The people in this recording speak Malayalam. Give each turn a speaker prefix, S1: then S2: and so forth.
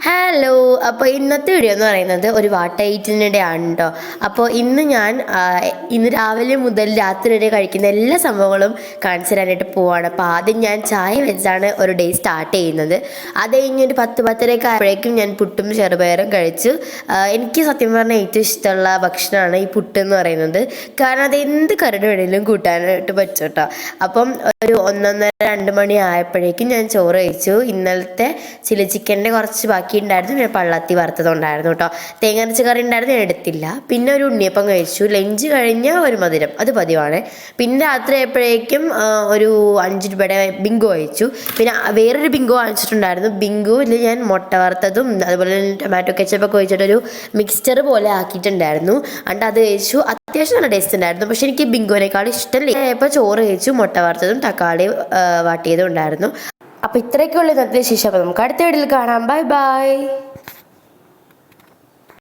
S1: ഹലോ. അപ്പോൾ ഇന്നത്തെ വീഡിയോ എന്ന് പറയുന്നത് ഒരു വാട്ടൈറ്റിനിടെ ആണ് കേട്ടോ. അപ്പോൾ ഇന്ന് രാവിലെ മുതൽ രാത്രി വരെ കഴിക്കുന്ന എല്ലാ സംഭവങ്ങളും കാണിച്ചു തരാനായിട്ട് പോവാണ്. അപ്പോൾ ആദ്യം ഞാൻ ചായ വെച്ചാണ് ഒരു ഡേ സ്റ്റാർട്ട് ചെയ്യുന്നത്. അത് കഴിഞ്ഞൊരു 10-10:30 ആയപ്പോഴേക്കും ഞാൻ പുട്ടും ചെറുപയറും കഴിച്ചു. എനിക്ക് സത്യം പറഞ്ഞാൽ ഏറ്റവും ഇഷ്ടമുള്ള ഭക്ഷണമാണ് ഈ പുട്ട് എന്ന് പറയുന്നത്. കാരണം അത് എന്ത് കറിയുടെ വേണമെങ്കിലും കൂട്ടാനായിട്ട് പറ്റും കേട്ടോ. അപ്പം ഒരു 1:30-2 മണി ആയപ്പോഴേക്കും ഞാൻ ചോറ് കഴിച്ചു. ഇന്നലത്തെ ചില്ലി ചിക്കൻ്റെ കുറച്ച് ബാക്കി ഉണ്ടായിരുന്നു. പിന്നെ പള്ളത്തി വറുത്തതുണ്ടായിരുന്നു കേട്ടോ. തേങ്ങ കറി ഉണ്ടായിരുന്നു, ഞാൻ എടുത്തില്ല. പിന്നെ ഒരു ഉണ്ണിയപ്പം കഴിച്ചു. ലഞ്ച് കഴിഞ്ഞ ഒരു മധുരം, അത് പതിവാണ്. പിന്നെ രാത്രി ആയപ്പോഴേക്കും ഒരു 5 രൂപയുടെ ബിങ്കോ കഴിച്ചു. പിന്നെ വേറൊരു ബിങ്കോ വാങ്ങിച്ചിട്ടുണ്ടായിരുന്നു. ബിങ്കോയിൽ ഞാൻ മുട്ട വറുത്തതും അതുപോലെ ടൊമാറ്റോ കെച്ചപ്പൊക്കെ ഒഴിച്ചിട്ടൊരു മിക്സ്ചർ പോലെ ആക്കിയിട്ടുണ്ടായിരുന്നു. എന്നിട്ട് അത് കഴിച്ചു. അത്യാവശ്യം നല്ല ടേസ്റ്റ് ഉണ്ടായിരുന്നു. പക്ഷെ എനിക്ക് ബിങ്കോനേക്കാൾ ഇഷ്ടമല്ല. ഇപ്പോൾ ചോറ് കഴിച്ചു. മുട്ട വറുത്തതും തക്കാളി വാട്ടിയതും ഉണ്ടായിരുന്നു. അപ്പോൾ ഇത്രയൊക്കെയുള്ള ഇന്നത്തെ ശേഷം നമുക്ക് അടുത്ത വീഡിയോയിൽ കാണാം. Bye bye.